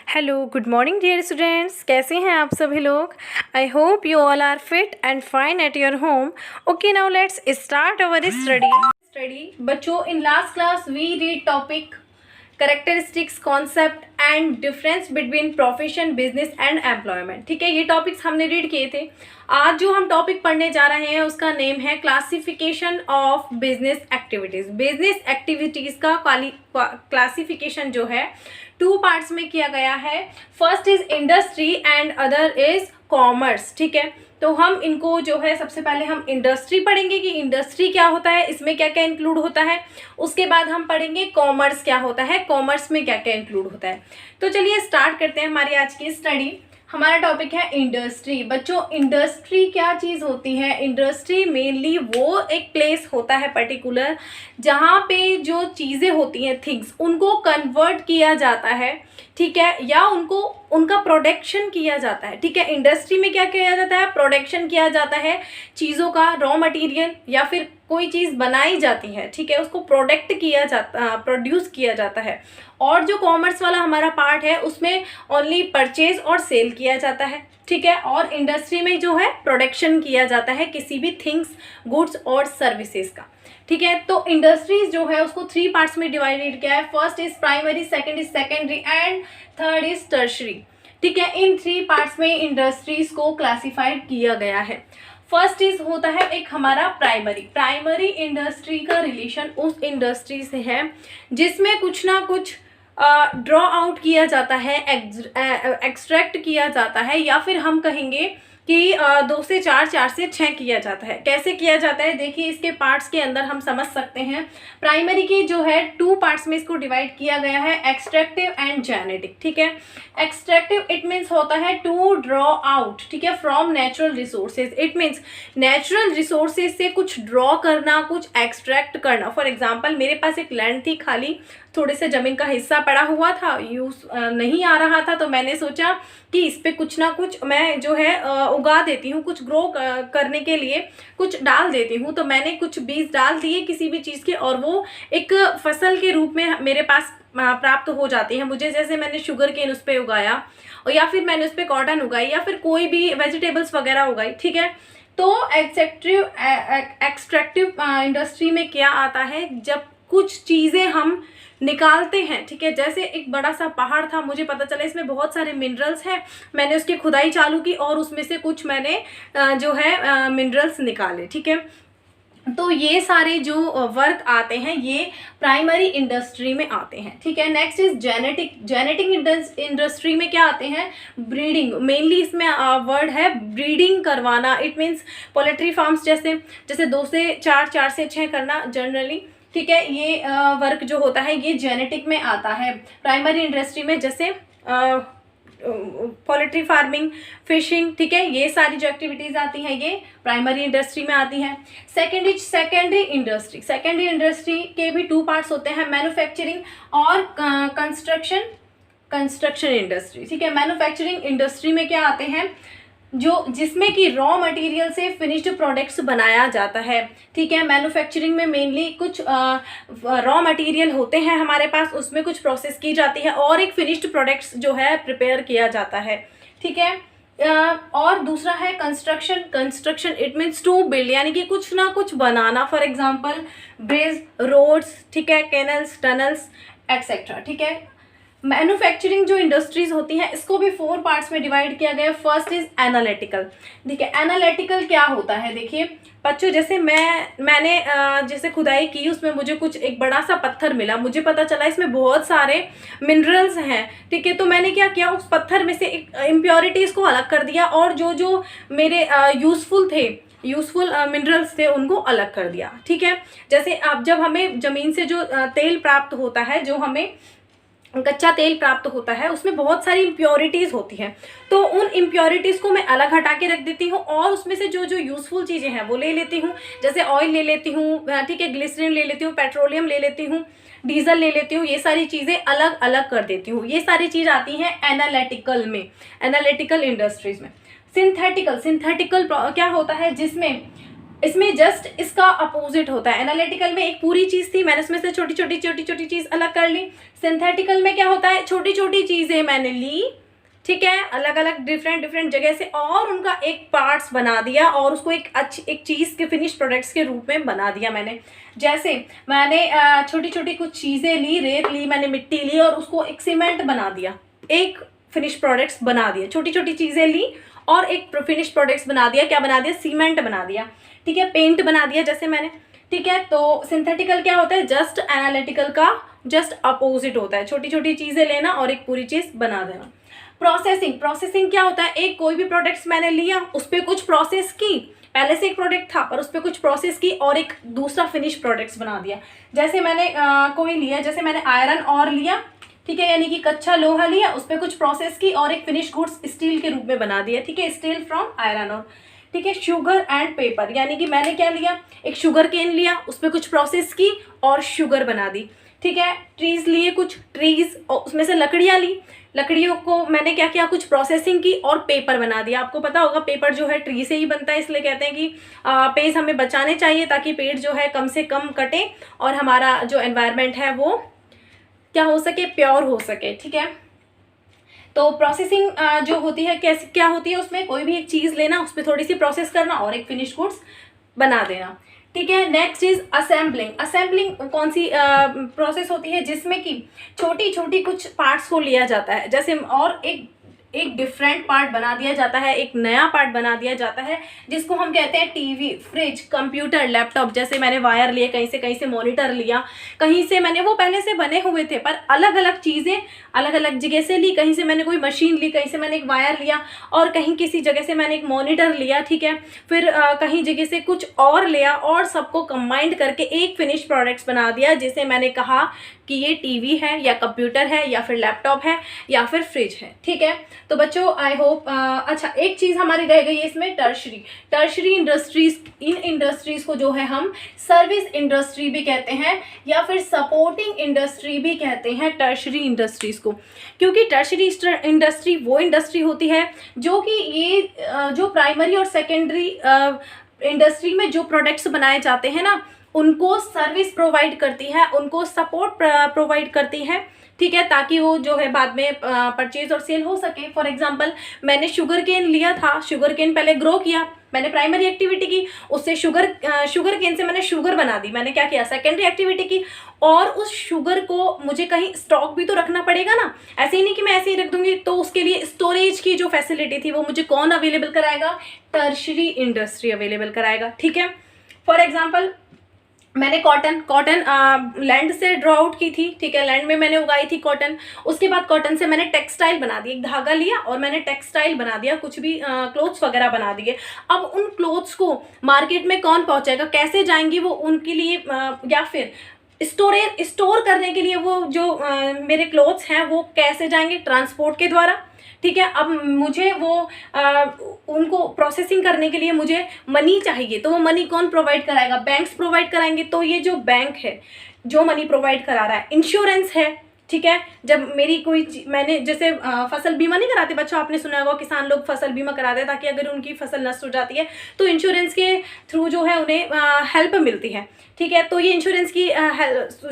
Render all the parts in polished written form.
Hello good morning dear students, कैसे हैं आप सभी लोग। I hope you all are fit and fine at your home. Okay, now let's start our study. बच्चों, in last class we read topic characteristics, concept and difference between profession, business and employment. ठीक है, ये topics हमने read किए थे। आज जो हम टॉपिक पढ़ने जा रहे हैं उसका नेम है classification of business activities. Business activities का क्लासिफिकेशन जो है 2 पार्ट्स में किया गया है। First is industry and other is commerce. ठीक है, तो हम इनको जो है सबसे पहले हम इंडस्ट्री पढ़ेंगे कि इंडस्ट्री क्या होता है, इसमें क्या क्या इंक्लूड होता है। उसके बाद हम पढ़ेंगे कॉमर्स क्या होता है, कॉमर्स में क्या क्या इंक्लूड होता है। तो चलिए स्टार्ट करते हैं हमारी आज की स्टडी। हमारा टॉपिक है इंडस्ट्री। बच्चों, इंडस्ट्री क्या चीज़ होती है। इंडस्ट्री मेनली वो एक प्लेस होता है पर्टिकुलर जहाँ पे जो चीज़ें होती हैं, थिंग्स, उनको कन्वर्ट किया जाता है। ठीक है, या उनको उनका प्रोडक्शन किया जाता है। ठीक है, इंडस्ट्री में क्या किया जाता है, प्रोडक्शन किया जाता है चीज़ों का, रॉ मटेरियल या फिर कोई चीज़ बनाई जाती है। ठीक है, उसको प्रोड्यूस किया जाता है। और जो कॉमर्स वाला हमारा पार्ट है उसमें ओनली परचेज और सेल किया जाता है। ठीक है, और इंडस्ट्री में जो है प्रोडक्शन किया जाता है किसी भी थिंग्स, गुड्स और सर्विसेज का। ठीक है, तो इंडस्ट्रीज जो है उसको 3 पार्ट्स में डिवाइडेड किया है। First is primary, second is secondary and third is tertiary. ठीक है, इन 3 पार्ट्स में इंडस्ट्रीज को क्लासिफाइड किया गया है। फर्स्ट इज होता है एक हमारा प्राइमरी इंडस्ट्री का रिलेशन उस इंडस्ट्री से है जिसमें कुछ ना कुछ ड्रॉ आउट किया जाता है, एक्सट्रैक्ट किया जाता है, या फिर हम कहेंगे कि 2 से 4, 4 से 6 किया जाता है। कैसे किया जाता है, देखिए इसके पार्ट्स के अंदर हम समझ सकते हैं। प्राइमरी की जो है 2 पार्ट्स में इसको डिवाइड किया गया है, एक्सट्रैक्टिव एंड जेनेटिक। ठीक है, एक्सट्रैक्टिव इट मीन्स होता है टू ड्रॉ आउट, ठीक है, from natural resources. It means natural resources से कुछ ड्रॉ करना, कुछ एक्सट्रैक्ट करना। फॉर एग्जाम्पल, मेरे पास एक लैंड थी खाली, थोड़े से ज़मीन का हिस्सा पड़ा हुआ था, यूज़ नहीं आ रहा था, तो मैंने सोचा कि इस पर कुछ ना कुछ मैं जो है उगा देती हूँ, कुछ ग्रो करने के लिए कुछ डाल देती हूँ। तो मैंने कुछ बीज डाल दिए किसी भी चीज़ के, और वो एक फसल के रूप में मेरे पास प्राप्त हो जाती है मुझे। जैसे मैंने शुगर केन उस पर उगाया, और या फिर मैंने उस पर कॉटन उगाई, या फिर कोई भी वेजिटेबल्स वगैरह उगाई। ठीक है, तो एक्सट्रैक्टिव इंडस्ट्री में क्या आता है, जब कुछ चीज़ें हम निकालते हैं। ठीक है, जैसे एक बड़ा सा पहाड़ था, मुझे पता चला इसमें बहुत सारे मिनरल्स हैं, मैंने उसकी खुदाई चालू की और उसमें से कुछ मैंने जो है मिनरल्स निकाले। ठीक है, तो ये सारे जो वर्क आते हैं ये प्राइमरी इंडस्ट्री में आते हैं। ठीक है, नेक्स्ट इज जेनेटिक इंडस्ट्री में क्या आते हैं, ब्रीडिंग। मेनली इसमें वर्ड है ब्रीडिंग करवाना। इट मीन्स पोल्ट्री फार्म्स जैसे 2 से 4, 4 से 6 करना जनरली। ठीक है, ये वर्क जो होता है ये जेनेटिक में आता है प्राइमरी इंडस्ट्री में, जैसे पोल्ट्री फार्मिंग, फिशिंग। ठीक है, ये सारी जो एक्टिविटीज़ आती हैं ये प्राइमरी इंडस्ट्री में आती हैं। सेकेंडरी इंडस्ट्री के भी 2 पार्ट्स होते हैं, मैन्युफैक्चरिंग और कंस्ट्रक्शन इंडस्ट्री। ठीक है, मैन्युफैक्चरिंग इंडस्ट्री में क्या आते हैं, जिसमें कि रॉ मटेरियल से फिनिश्ड प्रोडक्ट्स बनाया जाता है। ठीक है, मैन्युफैक्चरिंग में मेनली कुछ रॉ मटेरियल होते हैं हमारे पास, उसमें कुछ प्रोसेस की जाती है और एक फिनिश्ड प्रोडक्ट्स जो है प्रिपेयर किया जाता है। ठीक है, और दूसरा है construction. It means to build, यानी कि कुछ ना कुछ बनाना। फॉर एग्जांपल ब्रिज, रोड्स, ठीक है, कैनल्स, टनल्स एक्सेट्रा। ठीक है, मैन्युफैक्चरिंग जो इंडस्ट्रीज होती हैं इसको भी 4 पार्ट्स में डिवाइड किया गया है। First is analytical. ठीक है, एनालिटिकल क्या होता है, देखिए बच्चों, जैसे मैंने जैसे खुदाई की, उसमें मुझे कुछ एक बड़ा सा पत्थर मिला, मुझे पता चला इसमें बहुत सारे मिनरल्स हैं। ठीक है, तो मैंने क्या किया, उस पत्थर में से एक इम्प्योरिटीज़ को अलग कर दिया और जो मेरे यूज़फुल मिनरल्स थे उनको अलग कर दिया। ठीक है, जैसे अब जब हमें ज़मीन से जो तेल प्राप्त होता है, जो हमें कच्चा तेल प्राप्त होता है, उसमें बहुत सारी इम्प्योरिटीज़ होती हैं, तो उन इम्प्योरिटीज़ को मैं अलग हटा के रख देती हूँ और उसमें से जो यूज़फुल चीज़ें हैं वो ले लेती हूँ। जैसे ऑयल ले लेती हूँ, ठीक है, ग्लिसरीन ले लेती हूँ, पेट्रोलियम ले लेती हूँ, डीजल ले लेती हूँ, ये सारी चीज़ें अलग अलग कर देती हूँ। ये सारी चीज़ आती हैं एनालिटिकल इंडस्ट्रीज में। सिंथेटिकल क्या होता है, जिसमें इसमें जस्ट इसका अपोजिट होता है। एनालिटिकल में एक पूरी चीज़ थी, मैंने उसमें से छोटी छोटी चीज़ अलग कर ली। सिंथेटिकल में क्या होता है, छोटी छोटी चीज़ें मैंने ली, ठीक है, अलग अलग डिफरेंट जगह से, और उनका एक पार्ट्स बना दिया और उसको एक चीज़ के फिनिश प्रोडक्ट्स के रूप में बना दिया मैंने। जैसे मैंने छोटी छोटी कुछ चीज़ें ली, रेत ली, मैंने मिट्टी ली और उसको एक सीमेंट बना दिया, एक फिनिश प्रोडक्ट्स बना दिया। छोटी छोटी चीज़ें ली और एक फिनिश प्रोडक्ट्स बना दिया। क्या बना दिया, सीमेंट बना दिया, ठीक है, पेंट बना दिया जैसे मैंने, ठीक है। तो सिंथेटिकल क्या होता है, जस्ट एनालिटिकल का जस्ट अपोजिट होता है, छोटी छोटी चीज़ें लेना और एक पूरी चीज़ बना देना। प्रोसेसिंग क्या होता है, एक कोई भी प्रोडक्ट्स मैंने लिया, उस पर कुछ प्रोसेस की, पहले से एक प्रोडक्ट था पर उस पर कुछ प्रोसेस की और एक दूसरा फिनिश प्रोडक्ट्स बना दिया। जैसे मैंने कोई लिया, जैसे मैंने आयरन और लिया, ठीक है, यानी कि कच्चा लोहा लिया, उस पर कुछ प्रोसेस की और एक फिनिश गुड्स स्टील के रूप में बना दिया, ठीक है, स्टील फ्रॉम आयरन और, ठीक है। शुगर एंड पेपर, यानी कि मैंने क्या लिया, एक शुगर केन लिया, उस पर कुछ प्रोसेस की और शुगर बना दी, ठीक है। ट्रीज लिए, कुछ ट्रीज और उसमें से लकड़ियाँ ली, लकड़ियों को मैंने क्या किया, कुछ प्रोसेसिंग की और पेपर बना दिया। आपको पता होगा पेपर जो है ट्री से ही बनता है, इसलिए कहते हैं कि पेड़ हमें बचाने चाहिए ताकि पेड़ जो है कम से कम कटे और हमारा जो एनवायरनमेंट है वो क्या हो सके, प्योर हो सके, ठीक है। तो प्रोसेसिंग जो होती है, कैसे क्या होती है, उसमें कोई भी एक चीज़ लेना, उस पर थोड़ी सी प्रोसेस करना और एक फिनिश गुड्स बना देना, ठीक है। नेक्स्ट इज असेंबलिंग कौन सी प्रोसेस होती है, जिसमें कि छोटी छोटी कुछ पार्ट्स को लिया जाता है, जैसे और एक डिफरेंट पार्ट बना दिया जाता है, एक नया पार्ट बना दिया जाता है, जिसको हम कहते हैं टीवी, फ्रिज, कंप्यूटर, लैपटॉप। जैसे मैंने वायर लिए, कहीं से मॉनिटर लिया, कहीं से मैंने, वो पहले से बने हुए थे पर अलग अलग चीज़ें अलग अलग जगह से ली, कहीं से मैंने कोई मशीन ली, कहीं से मैंने एक वायर लिया और कहीं किसी जगह से मैंने एक मॉनिटर लिया, ठीक है, फिर कहीं जगह से कुछ और लिया और सबको कंबाइंड करके एक फिनिश प्रोडक्ट्स बना दिया, जिसे मैंने कहा कि ये टीवी है या कंप्यूटर है या फिर लैपटॉप है या फिर फ्रिज है, ठीक है। तो बच्चों आई होप अच्छा, एक चीज़ हमारी रह गई है इसमें, टर्शरी इंडस्ट्रीज। इन इंडस्ट्रीज को जो है हम सर्विस इंडस्ट्री भी कहते हैं या फिर सपोर्टिंग इंडस्ट्री भी कहते हैं, टर्शरी इंडस्ट्रीज को, क्योंकि टर्शरी इंडस्ट्री वो इंडस्ट्री होती है जो कि ये जो प्राइमरी और सेकेंडरी इंडस्ट्री में जो प्रोडक्ट्स बनाए जाते हैं ना, उनको सर्विस प्रोवाइड करती है, उनको सपोर्ट प्रोवाइड करती है, ठीक है, ताकि वो जो है बाद में परचेज और सेल हो सके। फॉर एग्जांपल मैंने शुगर केन लिया था, शुगर केन पहले ग्रो किया, मैंने प्राइमरी एक्टिविटी की, उससे शुगर केन से मैंने शुगर बना दी, मैंने क्या किया, सेकेंडरी एक्टिविटी की, और उस शुगर को मुझे कहीं स्टॉक भी तो रखना पड़ेगा ना, ऐसे ही नहीं कि मैं ऐसे ही रख दूंगी। तो उसके लिए स्टोरेज की जो फैसिलिटी थी वो मुझे कौन अवेलेबल कराएगा, टर्शरी इंडस्ट्री अवेलेबल कराएगा, ठीक है। फॉर एग्जाम्पल मैंने कॉटन लैंड से ड्रॉ आउट की थी, ठीक है, लैंड में मैंने उगाई थी कॉटन। उसके बाद कॉटन से मैंने टेक्सटाइल बना दी, एक धागा लिया और मैंने टेक्सटाइल बना दिया, कुछ भी क्लोथ्स वगैरह बना दिए। अब उन क्लोथ्स को मार्केट में कौन पहुंचाएगा, कैसे जाएंगी वो, उनके लिए या फिर स्टोर करने के लिए वो जो मेरे क्लोथ्स हैं वो कैसे जाएंगे, ट्रांसपोर्ट के द्वारा, ठीक है। अब मुझे वो उनको प्रोसेसिंग करने के लिए मुझे मनी चाहिए, तो वो मनी कौन प्रोवाइड कराएगा, बैंक्स प्रोवाइड कराएंगे। तो ये जो बैंक है जो मनी प्रोवाइड करा रहा है, इंश्योरेंस है, ठीक है। जब मेरी कोई मैंने जैसे फसल बीमा नहीं कराते बच्चों, आपने सुना होगा किसान लोग फसल बीमा कराते हैं ताकि अगर उनकी फसल नष्ट हो जाती है तो इंश्योरेंस के थ्रू जो है उन्हें हेल्प मिलती है, ठीक है। तो ये इंश्योरेंस की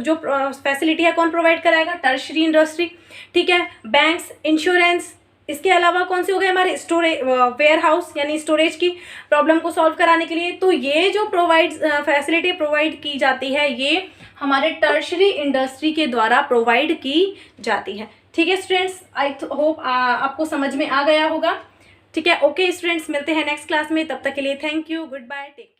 जो फैसिलिटी है कौन प्रोवाइड कराएगा, टर्शरी इंडस्ट्री, ठीक है। बैंक्स, इंश्योरेंस, इसके अलावा कौन से हो गए हमारे स्टोरेज, वेयर हाउस यानी स्टोरेज की प्रॉब्लम को सॉल्व कराने के लिए। तो ये जो फैसिलिटी प्रोवाइड की जाती है ये हमारे टर्शरी इंडस्ट्री के द्वारा प्रोवाइड की जाती है, ठीक है स्टूडेंट्स। आई होप आपको समझ में आ गया होगा, ठीक है। ओके स्टूडेंट्स, मिलते हैं नेक्स्ट क्लास में, तब तक के लिए thank you, good bye, take